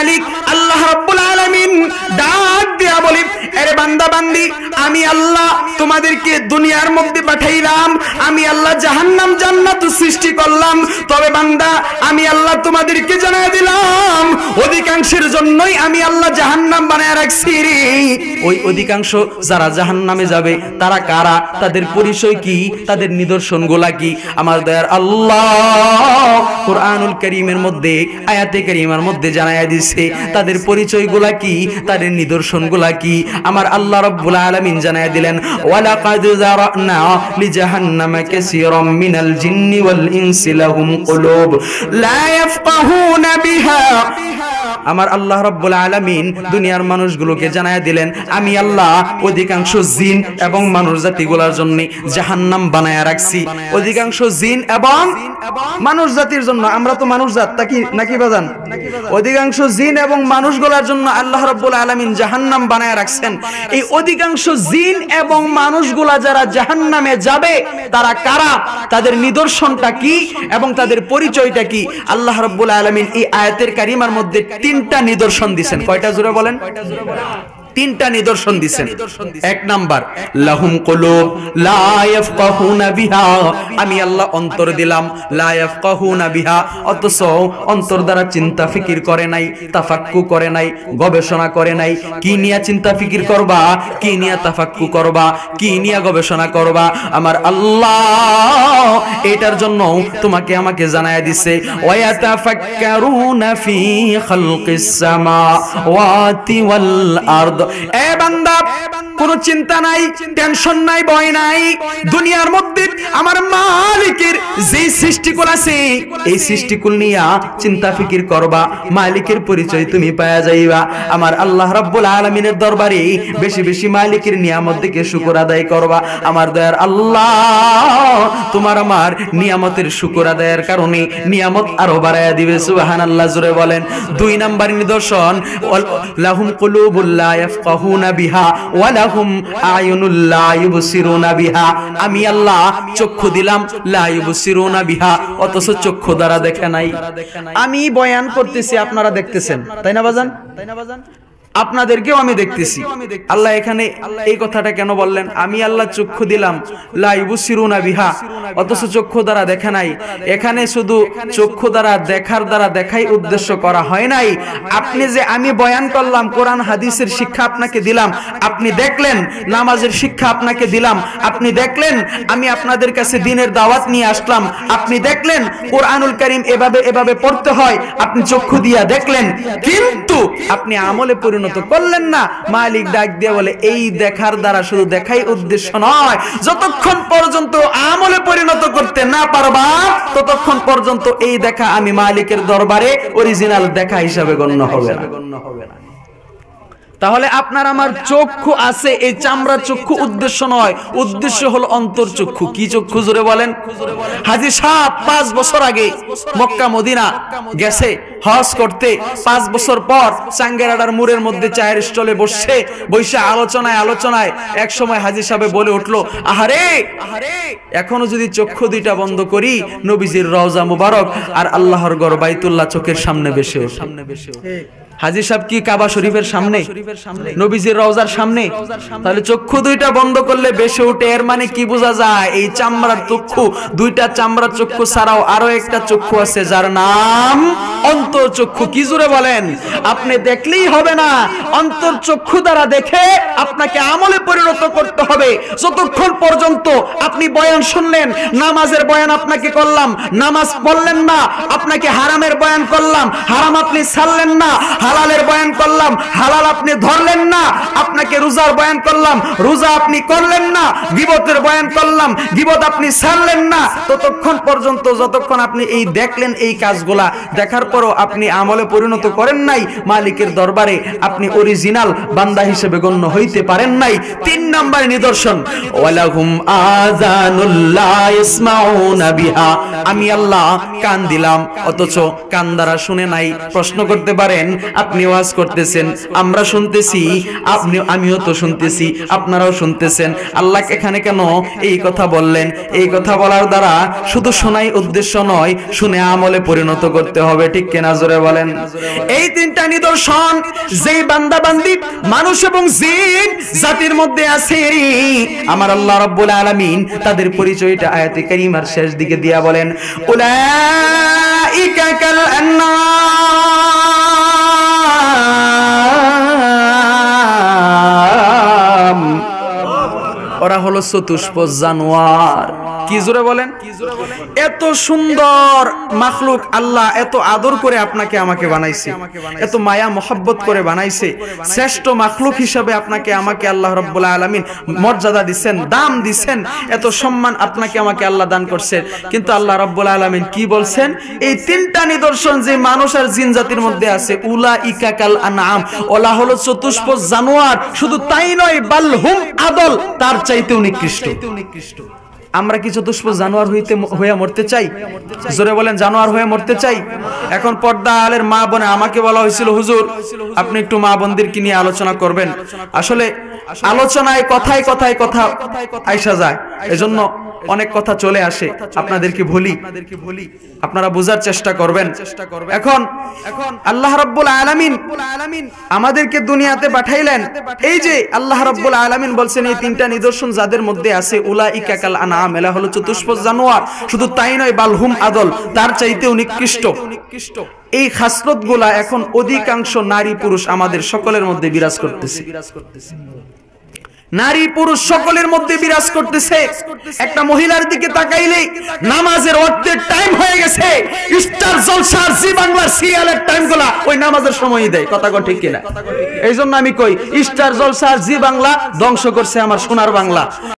মালিক আল্লাহ রাব্বুল আলামিন ডাক দিয়া বলি, আরে বান্দা বান্দি, আমি আল্লাহ তোমাদেরকে দুনিয়ার মধ্যে পাঠাইলাম, আমি আল্লাহ জাহান্নাম জান্নাত সৃষ্টি করলাম, তবে বান্দা আমি আল্লাহ তোমাদেরকে জানাই দিলাম অধিকাংশের জন্যই আমি আল্লাহ জাহান্নাম বানায় রাখছি রে। ওই অধিকাংশ যারা জাহান্নামে যাবে তারা কারা, তাদের পরিচয় কি, তাদের নিদর্শনগুলা কি? আমার দয়ার আল্লাহ কুরআনুল কারীমের মধ্যে আয়াতে কারীমার মধ্যে জানায়া দিয়েছে তাদের পরিচয়গুলা কি, তাদের নিদর্শনগুলা কি। আমার আল্লাহ রাব্বুল আলামিন জানায়া দিলেন, ওয়ালাকাদ যারানা লিজাহান্নামা কাসীরাম মিনাল জিন্নি ওয়াল ইনসি লাহুম কুলুব লা ইয়াফকাহুনা বিহা। আমার আল্লাহ রাব্বুল আলামিন দুনিয়ার মানুষগুলোকে জানায়া দিলেন, আমি আল্লাহ অধিকাংশ জিন এবং মানুষ জাতিগুলোর জন্য জাহান্নাম বানায়া রাখছি। অধিকাংশ জিন এবং মানুষ জাতির জন্য, আমরা তো মানুষ জাত নাকি বাজান, অধিকাংশ জিন এবং মানুষগুলোর জন্য আল্লাহ রাব্বুল আলামিন জাহান্নাম বানায়া রাখছেন। এই অধিকাংশ জিন এবং মানুষগুলা যারা জাহান্নামে যাবে তারা কারা, তাদের নিদর্শনটা কি এবং তাদের পরিচয়টা কি? আল্লাহ রাব্বুল আলামিন এই আয়াতের কারিমার মধ্যে তিনটা নিদর্শন দিবেন। কয়টা জোরে বলেন? তিনটা নিদর্শন দিবেন। এক নাম্বার, লাহুম কুলুব লা ইয়াফকাহুনা বিহা, আমি আল্লাহ অন্তর দিলাম, লা ইয়াফকাহুনা বিহা, অথচ অন্তর দ্বারা চিন্তা ফিকির করে নাই, তাফাক্কু করে নাই, গবেষণা করে নাই। কি নিয়ে চিন্তা ফিকির করবা, কি নিয়ে তাফাক্কু করবা, কি নিয়ে গবেষণা করবা? আমার আল্লাহ এটার জন্য তোমাকে আমাকে জানায়া দিছে, ওয়া ইয়াতাফাক্কারুনা ফি খালকিস সামাওয়াতি ওয়াল আরদ। এ বান্দা, কোনো চিন্তা নাই, টেনশন নাই, ভয় নাই। দুনিয়ার মধ্যে আমার মালিকের যে সৃষ্টিকুল আছে এই সৃষ্টিকুল নিয়া চিন্তা ফিকির করবা, মালিকের পরিচয় তুমি পাওয়া যাইবা। আমার আল্লাহ রাব্বুল আলামিনের দরবারে বেশি বেশি মালিকের নিয়ামত থেকে শুকর আদায় করবা। আমার দয়ার আল্লাহ তোমার আমার নিয়ামতের শুকর আদায়ের কারণে নিয়ামত আরো বাড়ায়া দিবে। সুবহানাল্লাহ জোরে বলেন। দুই নাম্বার নিদর্শন, লাহুম কুলুবুল লা ইয়াফকাহুনা বিহা ওয়া লাহুম আয়ুনুল লা ইউবসিরুনা বিহা, আমি আল্লাহ চক্ষু দিলাম, লা ইউবসিরুনা বিহা, অথচ চক্ষু দ্বারা দেখে নাই। আমি বয়ান করতেছি, আপনারা দেখতেছেন, তাই না বাজান? আপনাদেরকেও আমি দেখতেছি। আল্লাহ এখানে এই কথাটা কেন বললেন? আমি আল্লাহ চক্ষু দিলাম, লা ইউবসিরুনা বিহা, অথচ চক্ষু দ্বারা দেখে নাই। এখানে শুধু চক্ষু দ্বারা দেখার দ্বারা দেখাই উদ্দেশ্য করা হয় নাই। আপনি যে আমি বয়ান করলাম, কোরআন হাদিসের শিক্ষা আপনাকে দিলাম, আপনি দেখলেন, নামাজের শিক্ষা আপনাকে দিলাম, আপনি দেখলেন, আমি আপনাদের কাছে দ্বীনের দাওয়াত নিয়ে আসলাম, আপনি দেখলেন কোরআনুল কারীম এভাবে এভাবে পড়তে হয়, আপনি চক্ষু দিয়া দেখলেন, কিন্তু আপনি আমলে পরিণত করলেন না। মালিক ডাক দিয়ে বলে, এই দেখার দ্বারা শুধু দেখাই উদ্দেশ্য নয়, যতক্ষণ পর্যন্ত আমলে পরিণত করতে না পারবা ততক্ষণ পর্যন্ত এই দেখা আমি মালিকের দরবারে অরিজিনাল দেখা হিসাবে গণ্য হবে না। তাহলে আপনার আমার চক্ষু আছে, এই চামড়া চক্ষু উদ্দেশ্য নয়, উদ্দেশ্য হলো অন্তর চক্ষু। কি চক্ষু জোরে বলেন? হাজী সাহেব 5 বছর আগে মক্কা মদিনা গেছে হজ করতে। 5 বছর পর চাঙ্গেরাডার মোড়ের মধ্যে চায়ের স্টলে বসে আলোচনায় এক সময় হাজী সাহেব বলে উঠলো, আহারে এখনো যদি চক্ষু দুইটা বন্ধ করি, নবীজির রওজা মুবারক আর আল্লাহর ঘর বাইতুল্লাহ চোখের সামনে বেশি হাজী সাহেব কি কাবা শরীফের সামনে, নবীজির রওজার সামনে? তাহলে চক্ষু দুইটা বন্ধ করলে বেশি উঠে। এর মানে কি বোঝা যায়? এই চামড়ার চক্ষু, দুইটা চামড়ার চক্ষু ছাড়াও আরো একটা চক্ষু আছে যার নাম অন্তর চক্ষু। কি জোরে বলেন? আপনি দেখলেই হবে না, অন্তর চক্ষু দ্বারা দেখে আপনাকে আমলে পরিণত করতে হবে। যতক্ষণ পর্যন্ত আপনি বয়ান শুনলেন, নামাজের বয়ান আপনাকে করলাম, নামাজ পড়লেন না, আপনাকে হারামের বয়ান করলাম, হারাম আপনি ছাড়লেন না, হালালের বয়ান করলাম, হালাল আপনি ধরলেন না, আপনাকে রোজার বয়ান করলাম, রোজা আপনি করলেন না, গীবতের বয়ান করলাম, গীবত আপনি ছাড়লেন না, ততক্ষণ পর্যন্ত যতক্ষণ আপনি এই দেখলেন, এই কাজগুলা দেখার পরও আপনি আমলে পরিণত করেন নাই, মালিকের দরবারে আপনি অরিজিনাল বান্দা হিসেবে গণ্য হইতে পারেন নাই। 3 নাম্বার নিদর্শন, ওয়ালাহুম আযানুল লা ইয়াসমাউনা বিহা, আমি আল্লাহ কান দিলাম, অথচ কান দ্বারা শুনে নাই। প্রশ্ন করতে পারেন, আপনি ওয়াজ করতেছেন, আমরা শুনতেছি, আমিও তো শুনতেছি, আপনারাও শুনতেছেন। আল্লাহ এখানে কেন এই কথা বললেন? এই কথা বলার দ্বারা শুধু শোনাই উদ্দেশ্য নয়, শুনে আমলে পরিণত করতে হবে। ঠিক কিনা জোরে বলেন? এই তিনটা নিদর্শন যেই বান্দা বান্দি মানুষ এবং জিন জাতির মধ্যে আছে, আমার আল্লাহ রাব্বুল আলামিন তাদের পরিচয়টা আয়াতে কারিমার শেষ দিকে দিয়া বলেন, উলাইকা কাল আনআম, ওরা হলো চতুষ্প জানোয়ার। কি জোরে বলেন? এত সুন্দর মাখলুক আল্লাহ এত আদর করে আপনাকে আমাকে বানাইছে, এত মায়া মোহাব্বত করে বানাইছে, শ্রেষ্ঠ মাখলুক হিসাবে আপনাকে আমাকে আল্লাহ রাব্বুল আলামিন মর্যাদা দিচ্ছেন, দাম দিচ্ছেন, এত সম্মান আপনাকে আমাকে আল্লাহ দান করছেন। কিন্তু আল্লাহ রাব্বুল আলামিন কি বলছেন? এই তিনটা নিদর্শন যে মানুষ আর জিন জাতির মধ্যে আছে, উলাইকা কাল আনআম, ওলা হলো চতুষ্প জানোয়ার। শুধু তাই নয়, বাল হুম আদল, তার চাইতেও নিকৃষ্ট। আমরা কি চতুষ্প জানোয়ার হয়ে মরতে চাই? জোরে বলেন, জানোয়ার হয়ে মরতে চাই? এখন পর্দা আলের মা বোনে আমাকে বলা হয়েছিল, হুজুর আপনি একটু মা বোনদেরকে নিয়ে আলোচনা করবেন। আসলে আলোচনায় কথায় কথায় কথা আইসা যায়, এজন্য অনেক কথা চলে আসে, আপনাদেরকে বলি, আপনারা বোঝার চেষ্টা করবেন। এখন আল্লাহ রাব্বুল আলামিন আমাদেরকে দুনিয়াতে পাঠাইলেন, এই যে আল্লাহ রাব্বুল আলামিন বলছেন এই তিনটা নিদর্শন যাদের মধ্যে আছে, উলাইকা কাল আনআম, এরা হলো চতুষ্প জানোয়ার। শুধু তাই নয়, বালহুম আদল, তার চাইতেও নিকৃষ্ট। এই খাসলতগুলা এখন অধিকাংশ নারী পুরুষ আমাদের সকলের মধ্যে বিরাজ করতেছে। নারী পুরুষ সকলের মধ্যে বিরাজ করতেছে। একটা মহিলার দিকে তাকাইলে নামাজের অর্ধেক টাইম হয়ে গেছে, স্টার জলসার জি বাংলার সিরিয়ালের টাইমগুলা ওই নামাজের সময়ই দেয়। কথা কো ঠিক কিনা? এই জন্য আমি কই, স্টার জলসার জি বাংলা ধ্বংস করছে আমার সোনার বাংলা।